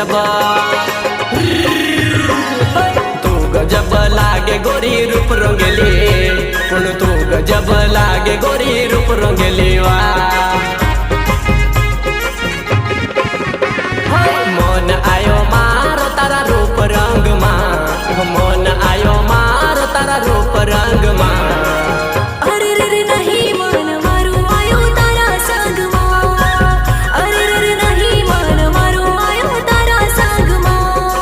गजब तू गजब लागे गोरी रूप रंगेली पण तू गजब लागे गोरी रूप रंगेली वाह।